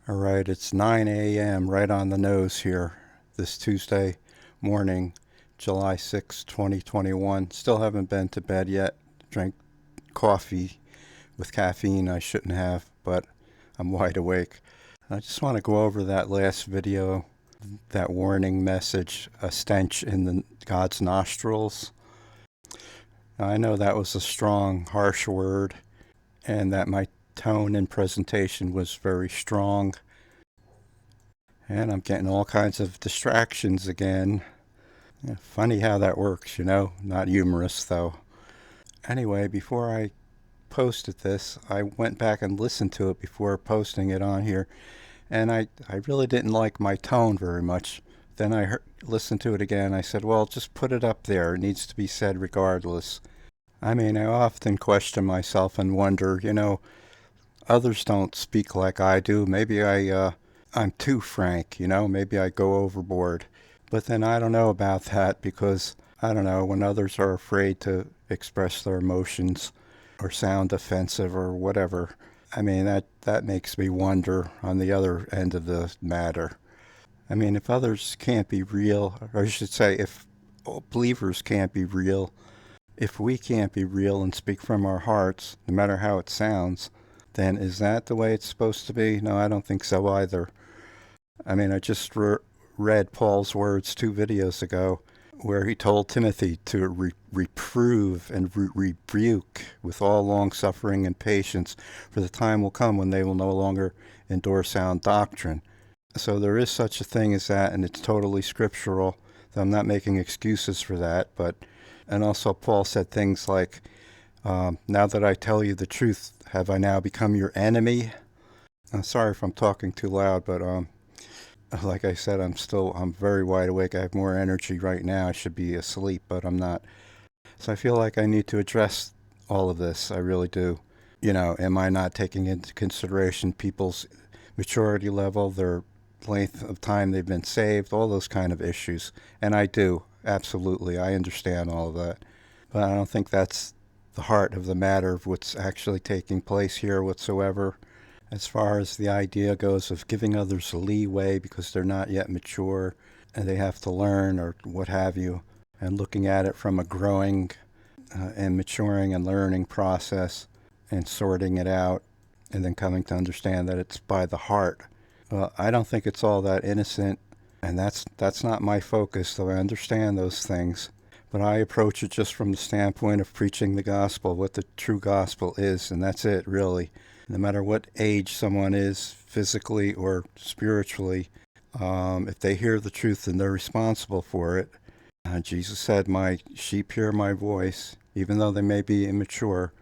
All right, it's 9 a.m. right on the nose here this Tuesday morning, July 6, 2021. Still haven't been to bed yet. Drank coffee with caffeine I shouldn't have, but I'm wide awake. I just want to go over that last video, that warning message, a stench in God's nostrils. Now, I know that was a strong, harsh word, and that my tone and presentation was very strong. And I'm getting all kinds of distractions again. Yeah, funny how that works, Not humorous, though. Anyway, before I posted this, I went back and listened to it before posting it on here, and I really didn't like my tone very much. Then listened to it again. I said, well, just put it up there. It needs to be said regardless. I mean, I often question myself and wonder, others don't speak like I do. Maybe I'm too frank, maybe I go overboard. But then I don't know about that because, I don't know, when others are afraid to express their emotions or sound offensive or whatever, I mean, that makes me wonder on the other end of the matter. I mean, if others can't be real, or I should say, if believers can't be real, if we can't be real and speak from our hearts, no matter how it sounds, then is that the way it's supposed to be? No, I don't think so either. I mean, I just read Paul's words 2 videos ago where he told Timothy to reprove and rebuke with all long suffering and patience, for the time will come when they will no longer endure sound doctrine. So there is such a thing as that, and it's totally scriptural. So I'm not making excuses for that. And also Paul said things like, now that I tell you the truth, have I now become your enemy? I'm sorry if I'm talking too loud, but like I said, I'm very wide awake. I have more energy right now. I should be asleep, but I'm not. So I feel like I need to address all of this. I really do. Am I not taking into consideration people's maturity level, their length of time they've been saved, all those kind of issues? And I do. Absolutely. I understand all of that. But I don't think that's the heart of the matter of what's actually taking place here whatsoever. As far as the idea goes of giving others leeway because they're not yet mature and they have to learn or what have you, and looking at it from a growing and maturing and learning process and sorting it out and then coming to understand that it's by the heart. Well, I don't think it's all that innocent, and that's not my focus, though I understand those things. But I approach it just from the standpoint of preaching the gospel, what the true gospel is, and that's it, really. No matter what age someone is, physically or spiritually, if they hear the truth, then they're responsible for it. Jesus said, my sheep hear my voice, even though they may be immature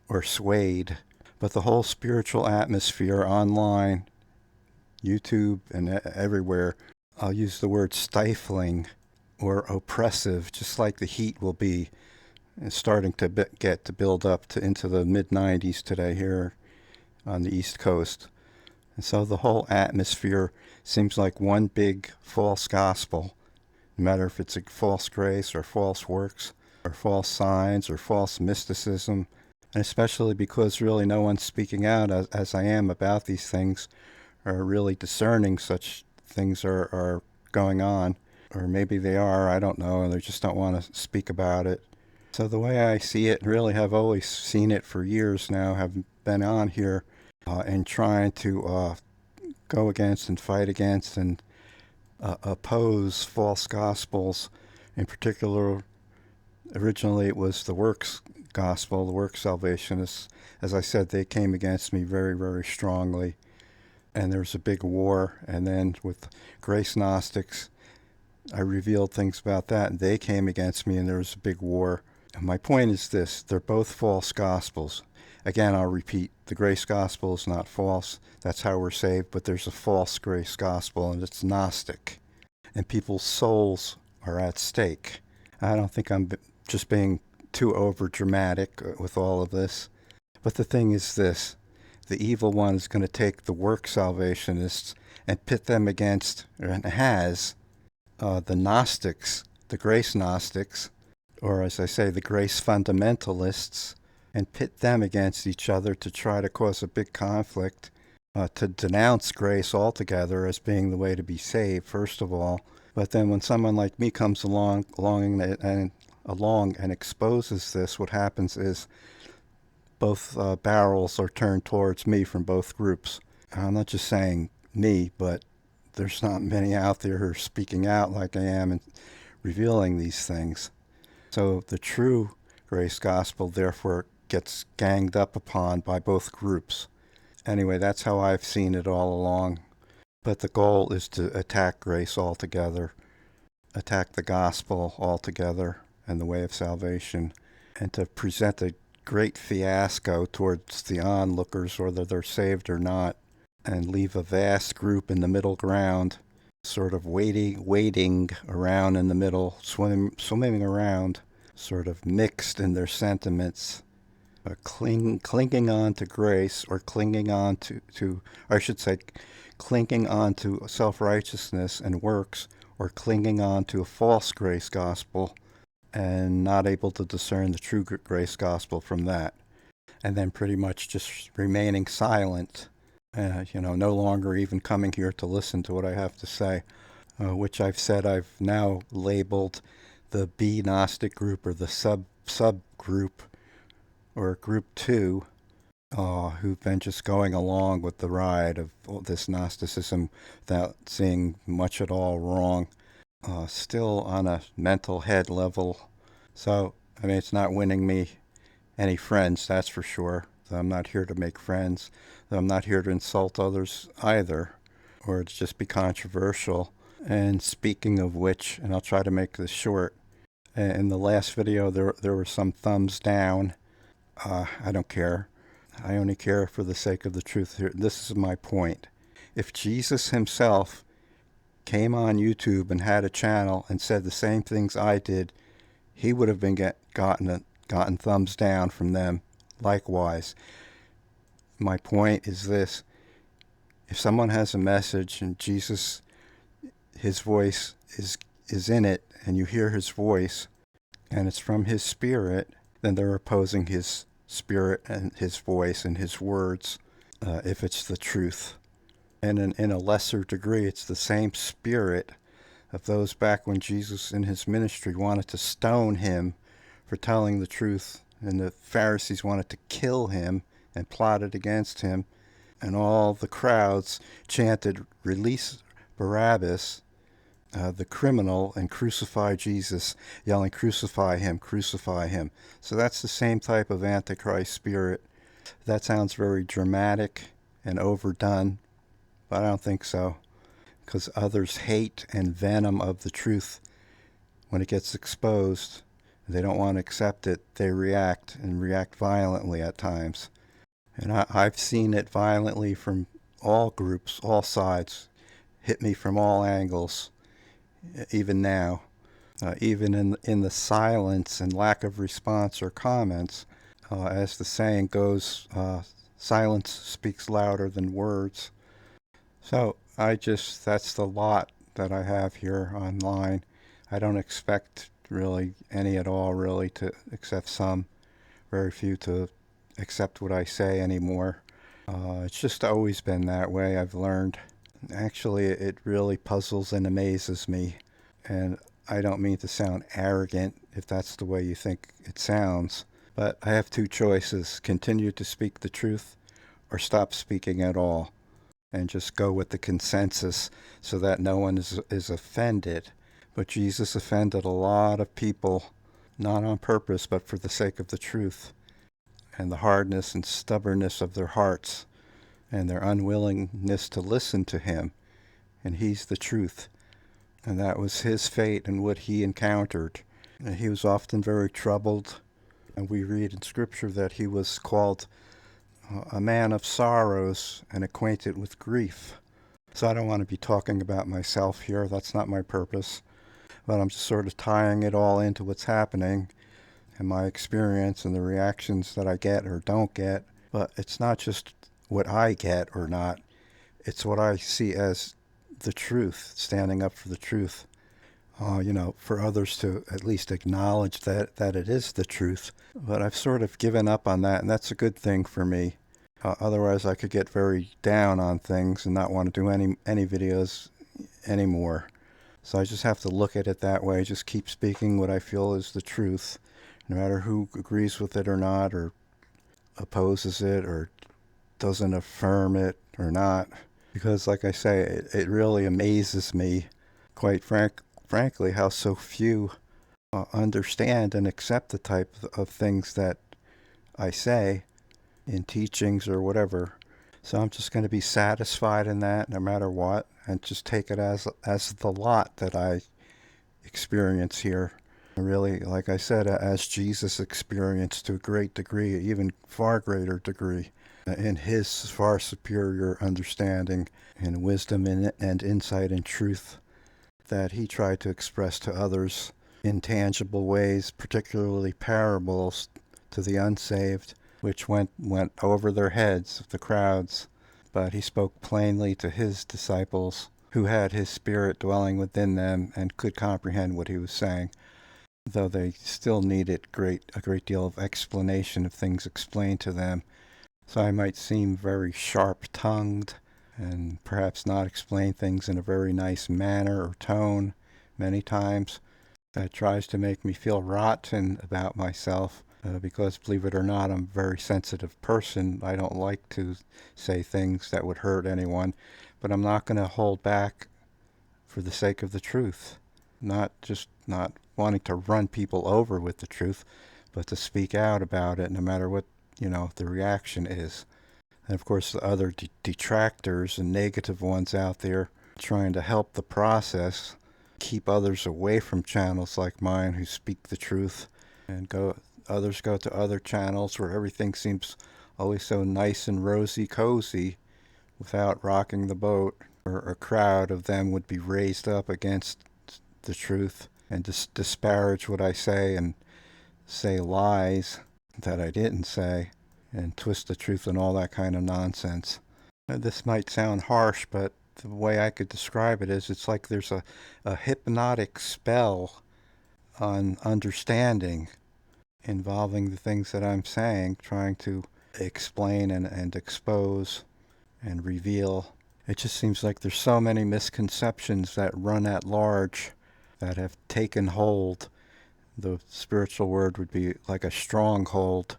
or swayed. But the whole spiritual atmosphere online, YouTube and everywhere, I'll use the word stifling or oppressive, just like the heat will be starting to get to build up into the mid-90s today here on the East Coast. And so the whole atmosphere seems like one big false gospel, no matter if it's a false grace or false works or false signs or false mysticism, and especially because really no one's speaking out as I am about these things or really discerning such things are going on. Or maybe they are, I don't know, and they just don't want to speak about it. So the way I see it, and really have always seen it for years now, have been on here and trying to go against and fight against and oppose false gospels. In particular, originally it was the works gospel, the works salvationists. As I said, they came against me very, very strongly. And there was a big war. And then with grace Gnostics, I revealed things about that, and they came against me, and there was a big war. And my point is this: they're both false gospels. Again, I'll repeat, the grace gospel is not false. That's how we're saved. But there's a false grace gospel, and it's Gnostic. And people's souls are at stake. I don't think I'm just being too over dramatic with all of this. But the thing is this: the evil one is going to take the work salvationists and pit them against, and has, the Gnostics, the grace Gnostics, or as I say, the grace fundamentalists, and pit them against each other to try to cause a big conflict to denounce grace altogether as being the way to be saved, first of all. But then when someone like me comes along and exposes this, what happens is both barrels are turned towards me from both groups. I'm not just saying me, but there's not many out there who are speaking out like I am and revealing these things. So the true grace gospel therefore gets ganged up upon by both groups. Anyway, that's how I've seen it all along. But the goal is to attack grace altogether, attack the gospel altogether and the way of salvation, and to present a great fiasco towards the onlookers, whether they're saved or not, and leave a vast group in the middle ground, sort of waiting around in the middle, swimming around, sort of mixed in their sentiments, clinging on to grace, or clinging on to I should say, clinging on to self-righteousness and works, or clinging on to a false grace gospel, and not able to discern the true grace gospel from that. And then pretty much just remaining silent, no longer even coming here to listen to what I have to say, which I've said I've now labeled the B Gnostic group, or the subgroup, or group 2, who've been just going along with the ride of this Gnosticism without seeing much at all wrong, still on a mental head level. So, I mean, it's not winning me any friends, that's for sure. I'm not here to make friends. I'm not here to insult others either, or to just be controversial. And speaking of which, and I'll try to make this short, in the last video there were some thumbs down. I don't care. I only care for the sake of the truth here. This is my point. If Jesus himself came on YouTube and had a channel and said the same things I did, he would have been gotten thumbs down from them likewise. My point is this: if someone has a message and Jesus, his voice is in it, and you hear his voice and it's from his spirit, then they're opposing his spirit and his voice and his words, if it's the truth. And in a lesser degree, it's the same spirit of those back when Jesus in his ministry wanted to stone him for telling the truth, and the Pharisees wanted to kill him and plotted against him, and all the crowds chanted, "Release Barabbas, the criminal, and crucify Jesus," yelling, "Crucify him, crucify him." So that's the same type of Antichrist spirit. That sounds very dramatic and overdone, but I don't think so, because others hate and venom of the truth. When it gets exposed, they don't want to accept it. They react, and react violently at times. And I've seen it violently from all groups, all sides, hit me from all angles, even now. Even in the silence and lack of response or comments, as the saying goes, silence speaks louder than words. So that's the lot that I have here online. I don't expect really any at all, really, to accept some, very few to accept what I say anymore. It's just always been that way, I've learned. Actually, it really puzzles and amazes me, and I don't mean to sound arrogant if that's the way you think it sounds, but I have two choices: continue to speak the truth or stop speaking at all and just go with the consensus so that no one is offended. But Jesus offended a lot of people, not on purpose, but for the sake of the truth, and the hardness and stubbornness of their hearts, and their unwillingness to listen to him. And he's the truth. And that was his fate and what he encountered. And he was often very troubled. And we read in Scripture that he was called a man of sorrows and acquainted with grief. So I don't want to be talking about myself here. That's not my purpose. But I'm just sort of tying it all into what's happening and my experience and the reactions that I get or don't get. But it's not just what I get or not. It's what I see as the truth, standing up for the truth. For others to at least acknowledge that it is the truth. But I've sort of given up on that, and that's a good thing for me. Otherwise, I could get very down on things and not want to do any videos anymore. So I just have to look at it that way. Just keep speaking what I feel is the truth, no matter who agrees with it or not, or opposes it, or doesn't affirm it or not. Because, like I say, it really amazes me, quite frankly, how so few understand and accept the type of things that I say in teachings or whatever. So I'm just going to be satisfied in that no matter what, and just take it as the lot that I experience here. Really, like I said, as Jesus experienced to a great degree, even far greater degree, in his far superior understanding and wisdom and insight and truth that he tried to express to others in tangible ways, particularly parables to the unsaved, which went over their heads of the crowds. But he spoke plainly to his disciples, who had his spirit dwelling within them and could comprehend what he was saying, though they still needed a great deal of explanation of things explained to them. So I might seem very sharp-tongued and perhaps not explain things in a very nice manner or tone many times. That tries to make me feel rotten about myself because, believe it or not, I'm a very sensitive person. I don't like to say things that would hurt anyone, but I'm not going to hold back for the sake of the truth. Not wanting to run people over with the truth, but to speak out about it no matter what, the reaction is. And of course, the other detractors and negative ones out there trying to help the process, keep others away from channels like mine who speak the truth, and others go to other channels where everything seems always so nice and rosy cozy without rocking the boat, or a crowd of them would be raised up against the truth and disparage what I say and say lies that I didn't say and twist the truth and all that kind of nonsense. This might sound harsh, but the way I could describe it is it's like there's a hypnotic spell on understanding involving the things that I'm saying, trying to explain and expose and reveal. It just seems like there's so many misconceptions that run at large that have taken hold. The spiritual word would be like a stronghold.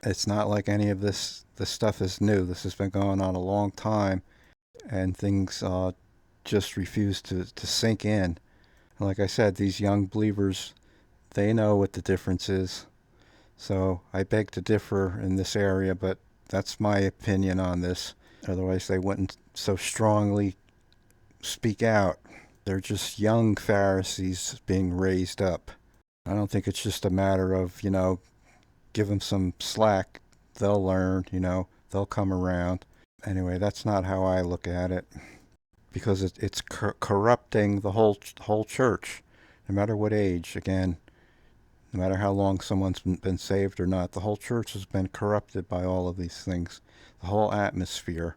It's not like any of this stuff is new. This has been going on a long time, and things just refuse to sink in. Like I said, these young believers, they know what the difference is. So I beg to differ in this area, but that's my opinion on this. Otherwise, they wouldn't so strongly speak out. They're just young Pharisees being raised up. I don't think it's just a matter of, give them some slack. They'll learn, they'll come around. Anyway, that's not how I look at it, because it's corrupting the whole church, no matter what age. Again, no matter how long someone's been saved or not, the whole church has been corrupted by all of these things. The whole atmosphere,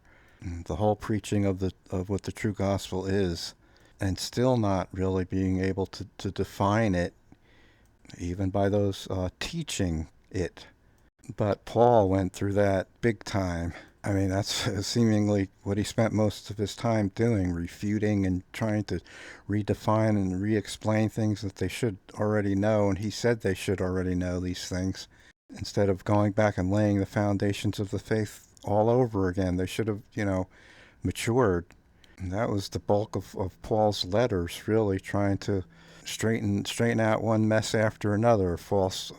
the whole preaching of what the true gospel is, and still not really being able to define it, even by those teaching it. But Paul went through that big time. I mean, that's seemingly what he spent most of his time doing, refuting and trying to redefine and re-explain things that they should already know. And he said they should already know these things. Instead of going back and laying the foundations of the faith all over again, they should have, matured. And that was the bulk of Paul's letters, really trying to straighten out one mess after another, false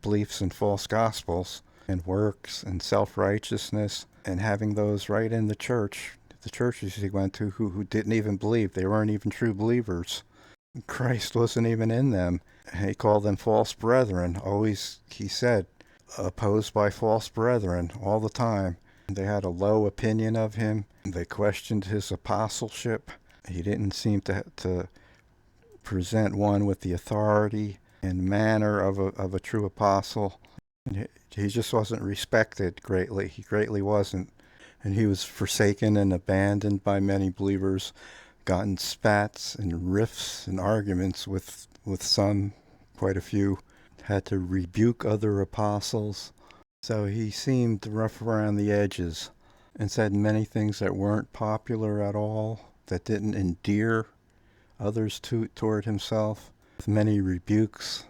beliefs and false gospels and works and self-righteousness, and having those right in the church. The churches he went to who didn't even believe. They weren't even true believers. Christ wasn't even in them. He called them false brethren. Always, he said, opposed by false brethren all the time. They had a low opinion of him. They questioned his apostleship. He didn't seem to present one with the authority and manner of a true apostle. And he just wasn't respected greatly. He greatly wasn't. And he was forsaken and abandoned by many believers, got in spats and rifts and arguments with some, quite a few, had to rebuke other apostles. So he seemed rough around the edges and said many things that weren't popular at all, that didn't endear others toward himself, with many rebukes,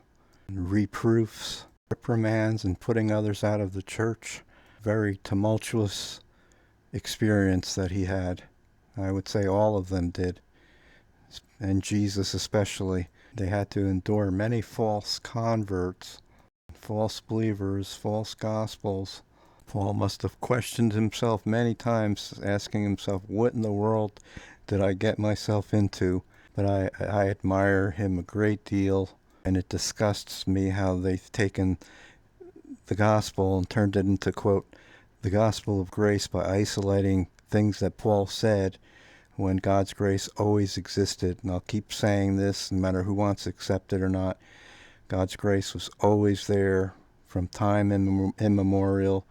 reproofs, reprimands, and putting others out of the church. Very tumultuous experience that he had. I would say all of them did, and Jesus especially. They had to endure many false converts, false believers, false gospels. Paul must have questioned himself many times, asking himself, what in the world did I get myself into? But I admire him a great deal, and it disgusts me how they've taken the gospel and turned it into, quote, the gospel of grace by isolating things that Paul said when God's grace always existed. And I'll keep saying this no matter who wants to accept it or not. God's grace was always there from time immemorial,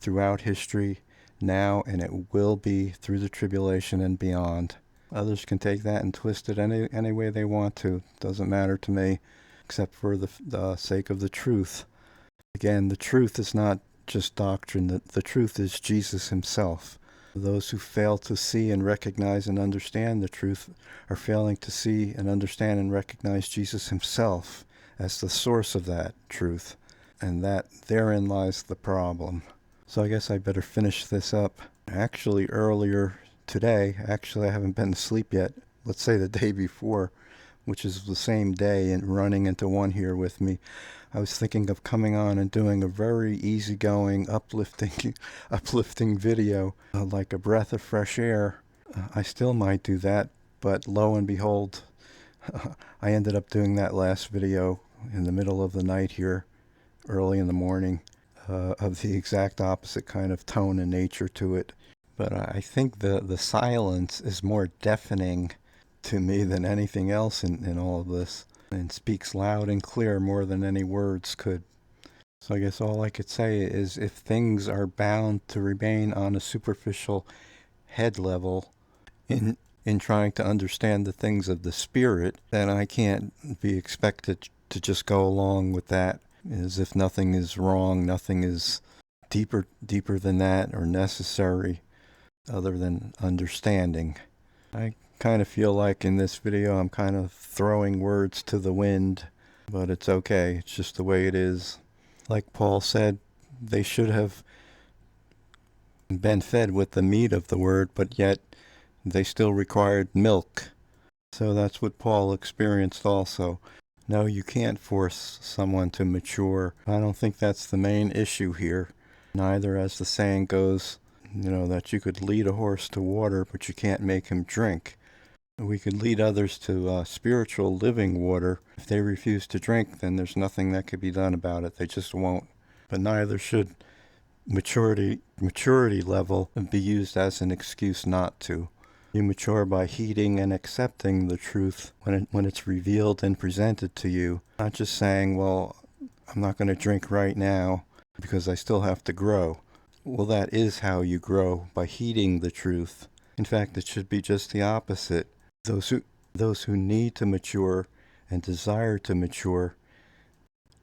throughout history, now, and it will be through the tribulation and beyond. Others can take that and twist it any way they want to. Doesn't matter to me, except for the sake of the truth. Again, the truth is not just doctrine. The truth is Jesus himself. Those who fail to see and recognize and understand the truth are failing to see and understand and recognize Jesus himself as the source of that truth, and that therein lies the problem. So I guess I better finish this up. Actually, earlier today, I haven't been to sleep yet, let's say the day before, which is the same day and running into one here with me, I was thinking of coming on and doing a very easygoing, uplifting video, like a breath of fresh air. I still might do that, but lo and behold, I ended up doing that last video in the middle of the night here, early in the morning, of the exact opposite kind of tone and nature to it. But I think the silence is more deafening to me than anything else in all of this, and speaks loud and clear more than any words could. So I guess all I could say is, if things are bound to remain on a superficial head level in trying to understand the things of the spirit, then I can't be expected to just go along with that as if nothing is wrong, nothing is deeper than that or necessary other than understanding. I kind of feel like in this video I'm kind of throwing words to the wind, but it's okay. It's just the way it is. Like Paul said, they should have been fed with the meat of the word, but yet they still required milk. So that's what Paul experienced also. No, you can't force someone to mature. I don't think that's the main issue here. Neither, as the saying goes, that you could lead a horse to water, but you can't make him drink. We could lead others to spiritual living water. If they refuse to drink, then there's nothing that could be done about it. They just won't. But neither should maturity level be used as an excuse not to. You mature by heeding and accepting the truth when it's revealed and presented to you. Not just saying, well, I'm not going to drink right now because I still have to grow. Well, that is how you grow, by heeding the truth. In fact, it should be just the opposite. Those who need to mature and desire to mature,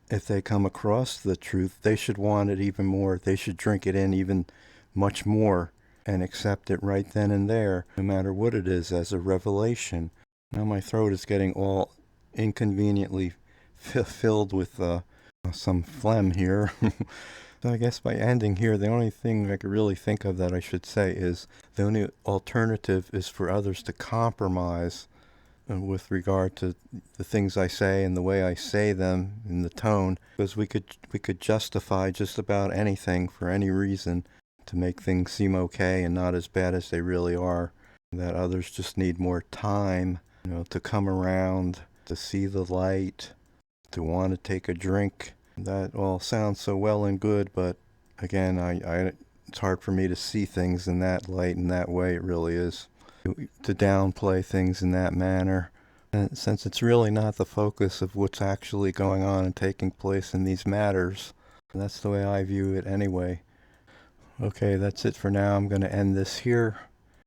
if they come across the truth, they should want it even more. They should drink it in even much more and accept it right then and there, no matter what it is, as a revelation. Now my throat is getting all inconveniently filled with some phlegm here. So I guess by ending here, the only thing I could really think of that I should say is the only alternative is for others to compromise with regard to the things I say and the way I say them and the tone, because we could justify just about anything for any reason to make things seem okay and not as bad as they really are. That others just need more time, to come around, to see the light, to want to take a drink. That all sounds so well and good, but again, it's hard for me to see things in that light, in that way. It really is. To downplay things in that manner, and since it's really not the focus of what's actually going on and taking place in these matters. That's the way I view it anyway. Okay, that's it for now. I'm going to end this here.